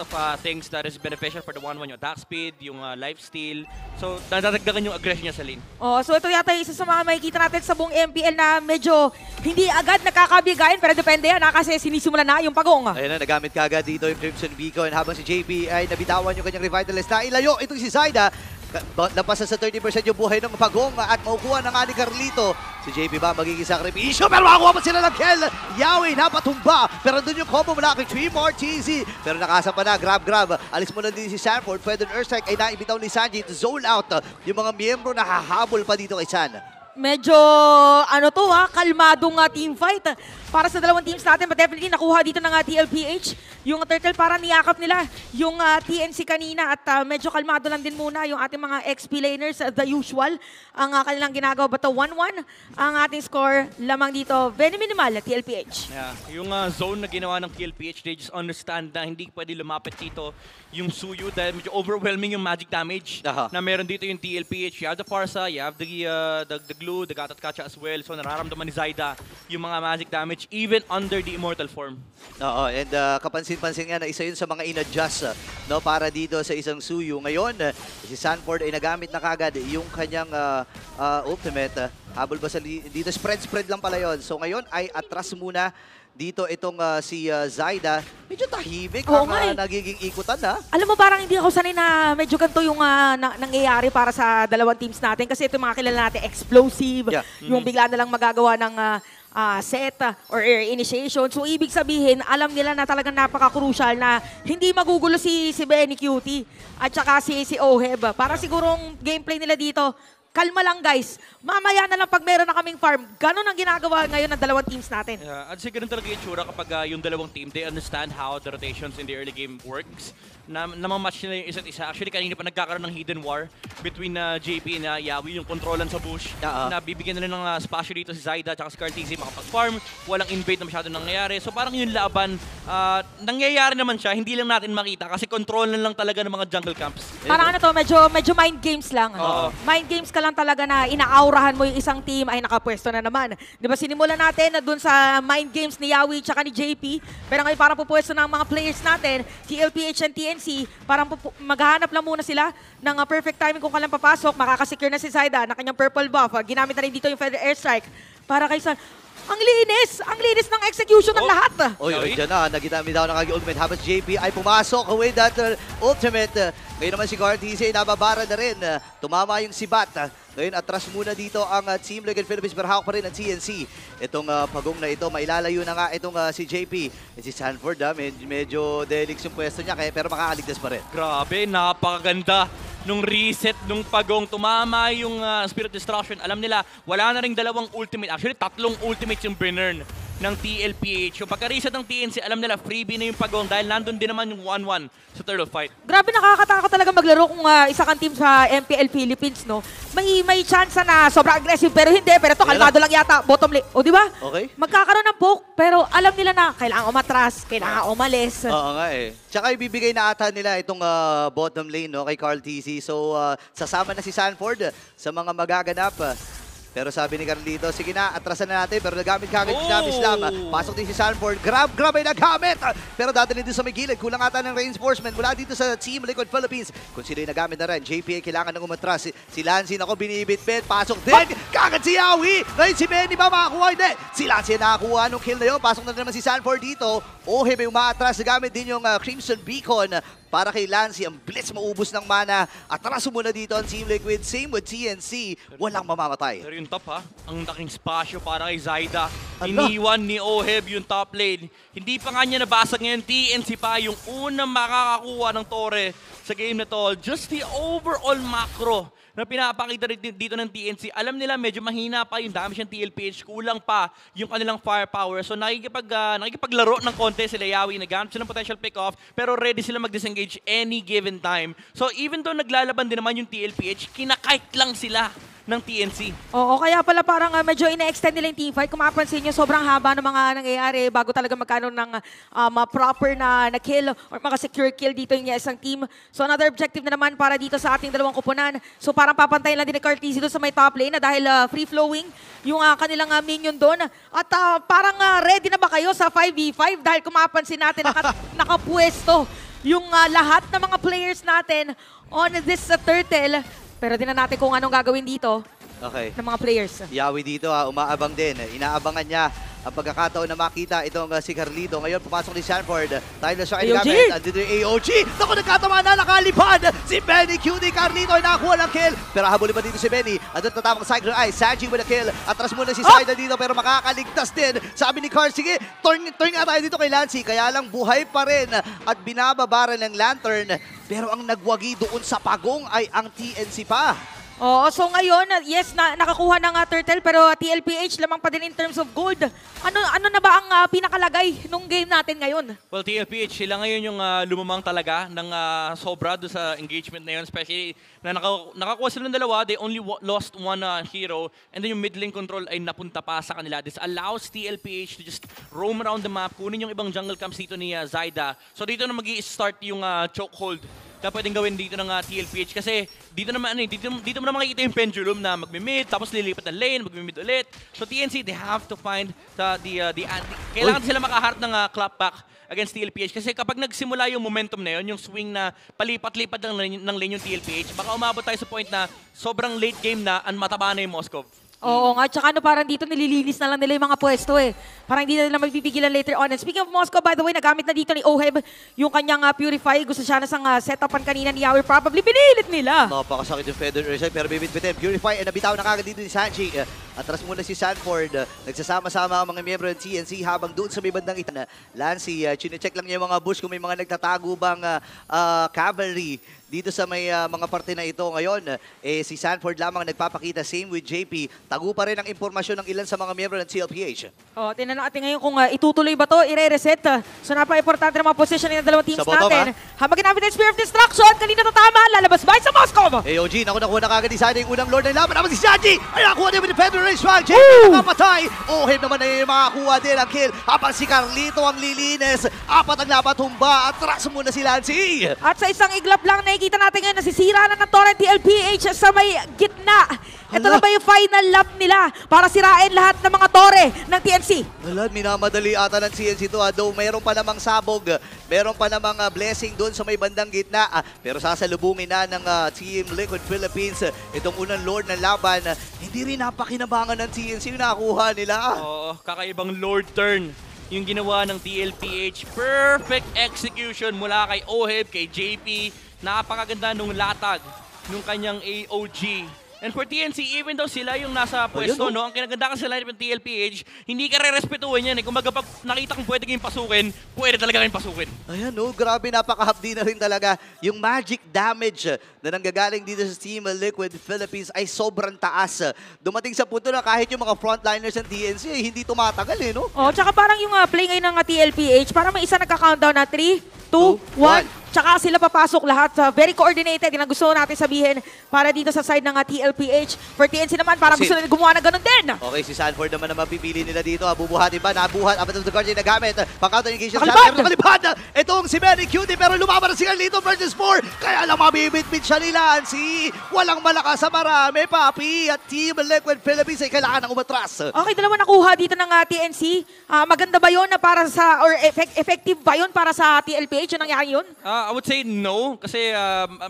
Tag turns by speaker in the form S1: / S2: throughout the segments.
S1: of things that is beneficial for the 1-1, yung attack speed, yung life steal. So, nadadagdagan yung aggression niya sa lane.
S2: Oh, so ito yata yung isa sa mga makikita natin sa buong MPL na medyo hindi agad nakakabigayin, pero depende yan kasi sinisimulan na yung pagong.
S3: Ayun na, nagamit kagad dito yung Crimson Beacon habang si JP ay nabitawan yung kanyang Revitalist na ilayo. Itong si Zaida, napasa sa 30% yung buhay ng pagong at makukuha ng ni Carlito. Si JP ba magiging sakripisyo pero makakuha pa sila ng kill. Yawi napatumba pero doon yung combo mula kay Tremor TZ. Pero nakasa pa na, grab. Alis mo lang din si Sanford. Pwede ng Earthstrike ay naibitaw ni Sanji to zone out yung mga miyembro na hahabol pa dito kay San.
S2: Medyo, kalmadong team fight para sa dalawang teams natin. But definitely nakuha dito ng TLPH. Yung Turtle para niyakap nila yung TNC kanina. At medyo kalmado lang din muna yung ating mga XP laners, the usual. Ang kanilang ginagawa. But 1-1 ang ating score lamang dito. Very minimal, TLPH.
S1: Yeah. Yung zone na ginawa ng TLPH, they just understand na hindi pwede lumapit dito yung Suyu dahil medyo overwhelming yung magic damage na meron dito yung TLPH. You have the Farsa, you have the Glue, the Gatot Kacha as well. So nararamdaman ni Zaida yung mga magic damage even under the immortal form.
S3: Oo, and kapansin-pansin nga na isa yun sa mga in-adjust para dito sa isang Suyu. Ngayon, si Sanford ay nagamit na kagad yung kanyang ultimate. Habol ba sa dito? Spread lang pala yun. So ngayon ay atras muna dito itong si Zaida. Medyo tahimik ang nagiging ikutan na.
S2: Alam mo, parang hindi ako sanay na medyo ganito yung nangyayari para sa dalawang teams natin. Kasi ito mga kilala natin, explosive, yung bigla na lang magagawa ng set or initiation. So, ibig sabihin, alam nila na talagang napaka-crucial na hindi magugulo si Benny Cutie at saka si Oheb. Para sigurong gameplay nila dito, kalma lang guys. Mamaya na lang pag meron na kaming farm. Ganon ang ginagawa ngayon ng dalawang teams natin.
S1: At siguro talaga yung tsura kapag yung dalawang team, they understand how the rotations in the early game works. Namamatch nila yung isa't isa. Actually, kanina pa nagkakaroon ng hidden war between JP and Yawi, yung kontrolan sa bush. Na bibigyan nila ng spasyo dito si Zaida at si Carl TZ makapag-farm. Walang invade na masyado nangyayari. So parang yung laban, nangyayari naman siya. Hindi lang natin makita kasi control lang talaga ng mga jungle camps.
S2: Parang medyo mind games lang. Mind games ka lang talaga na inaaurahan mo yung isang team ay nakapwesto na naman. Di ba sinimulan natin na dun sa mind games ni Yawi at ni JP. Pero ngayon parang pupwesto ng mga players natin, TLPH and TNC, parang maghahanap lang muna sila ng perfect timing kung kailan papasok. Makakasecure na si Zaida na kanyang purple buff. Ginamit na rin dito yung Feather Airstrike para kay San. Ang linis ng execution ng lahat.
S3: Dyan na, nagitamit daw ng kagi ultimate habang JP ay pumasok with that ultimate. Ngayon naman si Cartese ay nababara na rin. Tumama yung sibat. Ngayon atras muna dito ang Team Liquid Philippines pero hawak pa rin ang TNC. Itong pagong na ito, mailalayo na nga itong si JP. At si Sanford medyo delix yung pwesto niya pero makakaligtas pa rin.
S1: Grabe, napakaganda nung reset nung pagong. Tumama yung Spirit Destruction. Alam nila, wala na ring dalawang ultimate. Actually, 3 ultimates yung Brenner ng TLPH. Yung pagka-reset ng TNC, alam nila, freebie na yung pagong dahil nandun din naman yung 1-1 sa third of fight.
S2: Grabe, nakakatakot talaga maglaro kung isa kang team sa MPL Philippines, no? May chance na sobrang aggressive pero hindi. Pero ito, kalmado lang yata. Bottom lane. O, di ba?
S3: Okay.
S2: Magkakaroon ng poke pero alam nila na kailangan umatras, kailangan umalis.
S3: Oo nga eh. Tsaka ibibigay na ata nila itong bottom lane kay Carl TZ. So, sasama na si Sanford sa mga magaganap. Pero sabi ni Carlito, sige na, atrasan na natin. Pero nagamit kagad si Navi Islam. Pasok din si Sanford. Grab ay nagamit. Pero dadalhin din sa may gilid. Kulang ata ng reinforcement mula dito sa Team Liquid Philippines. Kung sila yung nagamit na rin, JPA kailangan ng umatras. Si Lancy, ako binibit-bit. Pasok din. Kagad si Yawi. Ngayon si Benny ba makakuha? Hindi. Si Lancy nakakuha nung kill na yun. Pasok na naman si Sanford dito. Oheb yung maatras. Nagamit din yung Crimson Beacon. Para kay Lancy, ang bilis maubos ng mana. Atraso muna dito ang Team Liquid. Same with TNC. Walang mamamatay.
S1: Pero yung top ang laking spasyo para kay Zaida. Iniwan ni Oheb yung top lane. Hindi pa nga niya nabasag ngayon. TNC pa yung unang makakakuha ng tore sa game na to. Just the overall macro na pinapakita dito ng TNC. Alam nila medyo mahina pa yung damage ng TLPH. Kulang pa yung kanilang firepower. So nakikipaglaro ng konti sila Yawi. Naghanap sila ng potential pick-off. Pero ready sila mag-disengage any given time. So even though naglalaban din naman yung TLPH, kinakite lang sila ng TNC.
S2: Oo, kaya pala parang medyo ina-extend nila yung teamfight. Kung mapapansin nyo, sobrang haba ng mga nangyayari bago talaga magkaroon ng proper na kill or maka-secure kill dito yung isang team. So another objective na naman para dito sa ating dalawang kupunan. So parang papantayin lang din ni Cartese doon sa may top lane na dahil free-flowing yung kanilang minion doon. At parang ready na ba kayo sa 5v5? Dahil kung mapapansin natin, nakapwesto yung lahat ng mga players natin on this turtle. Pero tingnan natin kung anong gagawin dito
S3: Okay.
S2: ng mga players.
S3: Yawi dito umaabang din. Inaabangan niya ang pagkakataon na makita itong si Carlito. Ngayon pumasok ni Sanford. Tyler siya
S2: AOG!
S3: gamit. Andito yung AOG. Naku, nagkatamaan na, nakalipad. Si Benny Cutie Carlito ay nakakuha ng kill. Pero habulin pa dito si Benny. Andun tatapang Cyclone Eye. Sanji with a kill. Atras muna si Saida dito pero makakaligtas din. Sabi ni Carl, sige, turn nga tayo dito kay Lancy. Kaya lang buhay pa rin at binababara ng Lantern. Pero ang nagwagi doon sa pagong ay ang TNC pa.
S2: Oo, so ngayon, yes, nakakuha ng turtle, pero TLPH lamang pa din in terms of gold. Ano na ba ang pinakalagay nung game natin ngayon?
S1: Well, TLPH, sila ngayon yung lumamang talaga ng sobra doon sa engagement na yun. Especially na nakakuha sila ng dalawa, they only lost one hero. And then yung mid lane control ay napunta pa sa kanila. This allows TLPH to just roam around the map, kunin yung ibang jungle camps dito ni Zaida. So dito na mag-i-start yung chokehold na pwedeng gawin dito ng TLPH kasi dito naman dito mo na makikita yung pendulum na magmi-mid tapos lilipat ng lane, magmi-mid ulit. So TNC, they have to find kailangan sila makaharap ng clapback against TLPH kasi kapag nagsimula yung momentum na yun, yung swing na palipat-lipat ng lane yung TLPH, baka umabot tayo sa point na sobrang late game na ang mataba na yung Moskov.
S2: Oo nga, tsaka parang dito nililinis na lang nila yung mga pwesto eh. Parang hindi na nila mapipigilan later on. And speaking of Moscow, by the way, nagamit na dito ni Oheb yung kanyang Purify. Gusto siya na sang setupan kanina ni Yawi. Probably pinilit nila.
S3: Napakasakit yung Feather Ursa, pero bibit-bitin. Purify, nabitaw na kagad dito ni Sanji. Atras muna si Sanford. Nagsasama-sama ang mga miyembro ng TNC habang doon sa may bandang itan. Lancy, chinecheck lang niya yung mga bush kung may mga nagtatago bang cavalry dito sa may mga parte na ito ngayon. Si Sanford lamang nagpapakita, same with JP. Tago pa rin ang impormasyon ng ilan sa mga miyembro ng TLPH.
S2: Oh, tingnan natin ngayon kung itutuloy ba to, i-reset. So napaka-importante ng mga position ng dalawang teams
S3: Sa bottom,
S2: natin. Habang ginamit ng Spear of Destruction, kanina tatama, lalabas ba sa Moscow?
S3: AOG, nakuha na kagad ni Sana yung unang Lord ng laban. Naman si Sanji! Ay, nakuha din with the Feather Race Swag. JP nakapatay. Oheb naman ay makakuha din ang kill. Habang si Carlito ang lilinis. Apat ang laban tumba. Atras muna si Lancy.
S2: At sa isang iglap lang, nakikita natin ngayon, nasisira na ng Torrent TLPH sa may gitna. Ito na ba yung final lap nila para sirain lahat ng mga tore ng TNC?
S3: Wala, minamadali ata ng CNC ito. Though mayroon pa namang sabog, mayroon pa namang blessing doon sa may bandang gitna. Pero sasalubungin na ng Team Liquid Philippines itong unang Lord ng laban. Hindi rin napakinabangan ng TNC yung nakuha nila.
S1: Oo, kakaibang Lord turn yung ginawa ng TLPH. Perfect execution mula kay Oheb, kay JP. Napakaganda nung latag nung kanyang AOG. And for TNC, even though sila yung nasa pwesto, no, ang kinaganda kasi sila ng TLPH, hindi ka re-respetuhin yan. Kung pag nakita kong pwede kayong pasukin, pwede talaga kayong pasukin.
S3: Ayan, no, grabe, napakahapdi na rin talaga. Yung magic damage na nanggagaling dito sa Team Liquid Philippines ay sobrang taas. Dumating sa punto na kahit yung mga frontliners ng TNC ay hindi tumatagal, eh, no?
S2: Oh, tsaka parang yung play ngayon ng TLPH, parang may isa nagka-countdown na 3, 2, 1. Tsaka sila papasok lahat. Very coordinated. Yung gusto natin sabihin para dito sa side ng TLPH. For TNC naman, parang gusto nila gumawa na ganun din.
S3: Okay, si Sanford naman na mapipili nila dito. Bubuhatin ba? Nabuhat. Apat of the guardian na gamit. Pang-counter engagement. Nakalipad! Itong si Benny Cutie pero lumaban na si Carlito versus 4. Kaya lang mabibit-bit siya ni Lancy. Walang malakas sa marami, papi. At Team Liquid Philippines ay kailangan ng umatras.
S2: Okay, dalawa nakuha dito ng TNC. Maganda ba yun na para sa, or effective ba yun para sa TLPH? Yung nangyari yun?
S1: I would say no, kasi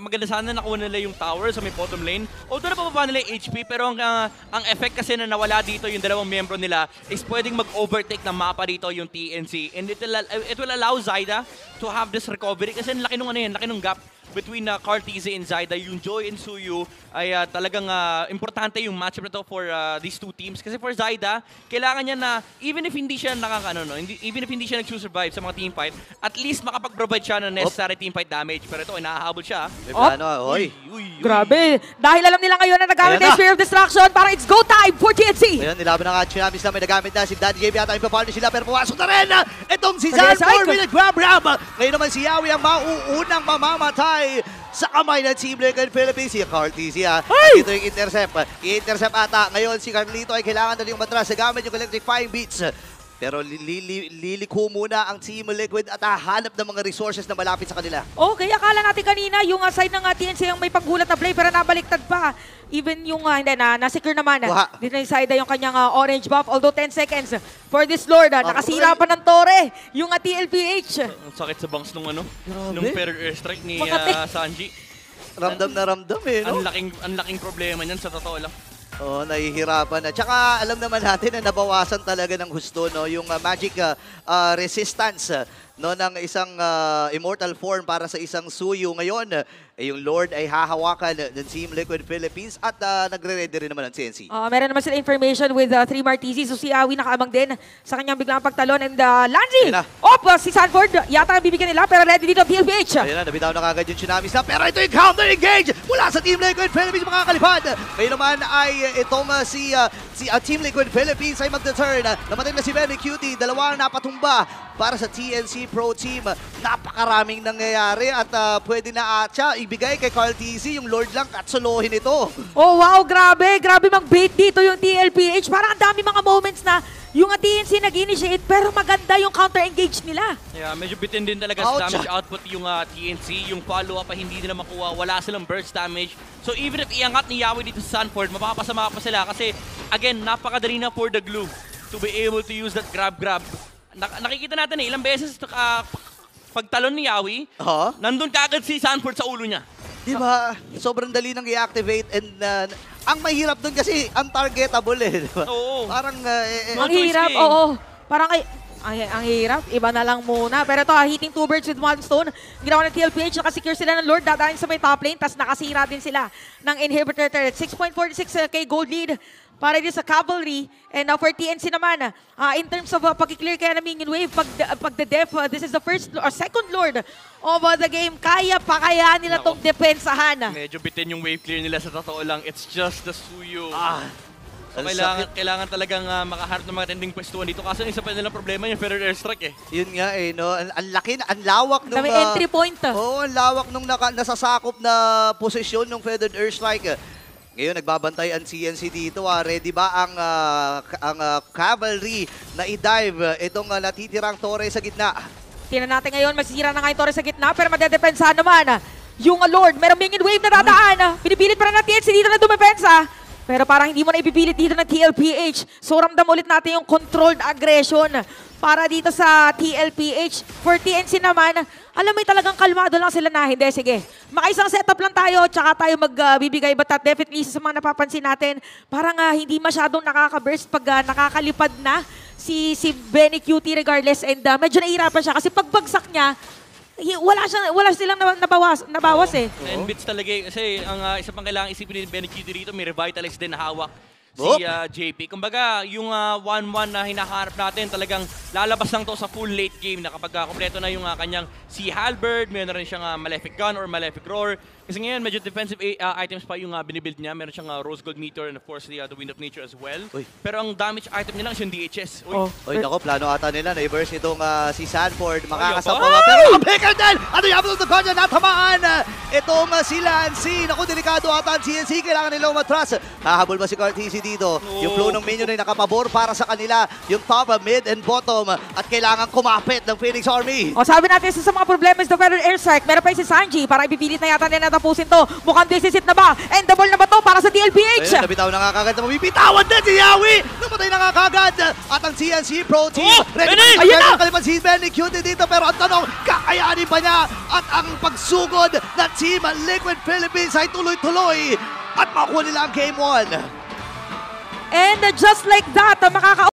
S1: maganda sana nakuha nila yung tower sa may bottom lane. Although napababa nila yung HP, pero ang effect kasi na nawala dito yung dalawang miyembro nila is pwedeng mag-overtake ng mapa dito yung TNC. And it will allow Zaida to have this recovery kasi laki nung laki nung gap between Carl TZ and Zaida. Yung Joy and Suyu ay talagang importante yung matchup na to for these two teams. Kasi for Zaida, kailangan niya na even if hindi siya even if hindi siya nag-survive sa mga team fight, at least makapag-provide siya ng necessary team fight damage. Pero ito, inahahabol siya.
S3: May plano, hoy.
S2: Grabe. Dahil alam nila ngayon na nagamit na Spear of Destruction, parang it's go time for TNC.
S3: Ayan, nilaban na nga Chinamis na may nagamit na si Daddy JB at ang ipapartner sila pero pumasok na rin itong si Sanford with a grab. Ngayon naman si Yawi ang mauunang mamamatay sa kamay ng Team Liquid Philippines. Si Carl TZ dito yung intercept. I-intercept ata. Ngayon si Carlito ay kailangan na yung matras gamit yung electrifying beats. Pero liliko muna ang Team Liquid at hahanap ng mga resources na malapit sa kanila.
S2: Okay, akala natin kanina yung side ng TNC ang may paggulat na play pero nabaliktad pa. Even yung hindi na-secure naman. Dito na yung side yung kanyang orange buff. Although 10 seconds for this Lord. Nakasira pa ng Torre yung TLPH.
S1: Ang sakit sa bangs nung nung Feathered Airstrike ni Sanji.
S3: Ramdam na ramdam no?
S1: Ang laking problema niyan sa totoo lang.
S3: Oo, nahihirapan na. Tsaka alam naman natin na nabawasan talaga ng husto yung magic resistance no, ng isang immortal form para sa isang Suyu. Ngayon, yung Lord ay hahawakan ng Team Liquid Philippines at nagre-ready rin naman ang CNC.
S2: Meron naman sila information with 3 Martizi. So si Awi nakaabang din sa kanyang biglang pagtalon. And Lanzi! Si Sanford yata ang bibigyan nila pero ready dito PLPH.
S3: Ayun na, nabitaw na kagad yung Tsunami Snap. Pero ito yung counter engage mula sa Team Liquid Philippines makakalipad. Ngayon naman ay itong si Team Liquid Philippines ay magda-turn. Namatay na si Benny Cutie. Dalawang napatumba para sa TNC Pro Team. Napakaraming nangyayari at pwede na atya ibigay kay Carl TC yung Lord lang at solohin ito.
S2: Oh wow, grabe. Grabe mag-bait dito yung TLPH. Parang ang dami mga moments na yung TNC nag-initiate pero maganda yung counter-engage nila.
S1: Yeah, medyo bitin din talaga sa damage output yung TNC. Yung follow-up pa hindi nila makuha. Wala silang burst damage. So even if iangat ni Yawi dito sa Sanford, mapapasama pa sila kasi again, napakadali na for the glue to be able to use that grab. Nakikita natin ilang beses pagtalon ni Yawi, nandun kaagad si Sanford sa ulo niya.
S3: Diba? Sobrang dali nang i-activate and ang mahirap dun kasi untargetable diba?
S1: Oo.
S3: Parang
S2: ang hirap, oo. Parang ang hirap, iba na lang muna. Pero ito, hitting 2 birds with 1 stone. Ginawa ng TLPH, nakasecure sila ng Lord, dadahin sa may top lane, tapos nakasira din sila ng inhibitor turret. 6.46k gold lead para din sa Cavalry. And for TNC naman, in terms of pag-clear kaya ng minion wave, pag-def, this is the first or second Lord of the game. Kaya nila itong depensahan.
S1: Medyo bitin yung wave clear nila sa totoo lang. It's just the Suyu. So kailangan talagang makaharap ng mga tending pwestuhan dito. Kaso isa pa nilang problema yung Feathered Airstrike
S3: Yun nga no? Ang laki, ang lawak nung...
S2: Dami entry point.
S3: Oo, ang lawak nung nasasakop na posisyon ng Feathered Airstrike. Ngayon, nagbabantay ang CNC dito. Ready ba ang Cavalry na i-dive itong natitirang Torre sa gitna?
S2: Tingnan natin ngayon, masisira na nga yung Torre sa gitna pero madedepensahan naman yung Lord. Merong minion wave na dadaan. Pinipilit pa na TNC dito na dumepensa. Pero parang hindi mo na ipipilit dito ng TLPH. So ramdam ulit natin yung controlled aggression para dito sa TLPH. For TNC naman, alam mo talagang kalmado lang sila na hindi. Sige, makaisang setup lang tayo tsaka tayo magbibigay. But definitely sa mga napapansin natin, parang hindi masyadong nakaka-burst pag nakakalipad na si Benny Cutie regardless. And medyo nahihirapan siya kasi pagbagsak niya, wala silang nabawas
S1: 10 bits talaga kasi ang isa pang kailangan isipin ni Benny Cutie dito, may revitalize din na hawak si JP. Kumbaga, yung 1-1 na hinaharap natin, talagang lalabas lang to sa full late game na kapag kompleto na yung kanyang si Halberd, meron rin siyang Malefic Gun or Malefic Roar. Kasi ngayon, medyo defensive items pa yung binibuild niya. Meron siyang Rose Gold Meteor and of course the Wind of Nature as well. Pero ang damage item nila is yung DHS.
S3: Nako, plano ata nila na i-burst itong si Sanford. Makakasama ba? Pero picker din! Ano yung Apple of the Guardian? Natamaan! Itong si Lancy. Naku, delikado ata ang CNC. Kailangan nila umatras. Hahabol ba si Cartesi dito? Yung flow ng minion ay nakapabor para sa kanila. Yung top, mid, and bottom. At kailangan kumapit ng Phoenix Army.
S2: Sabi natin sa mga problema is the Feathered Airstrike. Meron pa yung si Sanji. Parang ipipilit na yata nila tapusin to. Mukhang disisit na ba? And the ball na ba to para sa TLPH?
S3: Ayun, nabitaw na nga kagad. Mabibitawan din si Yawi. Namatay na nga kagad. At ang CNC Pro Team. Ready na kalipad si Benny Cutie dito. Pero ang tanong, kakayanin ba niya? At ang pagsugod na Team Liquid Philippines ay tuloy-tuloy. At makuha nila ang Game 1.
S2: And just like that,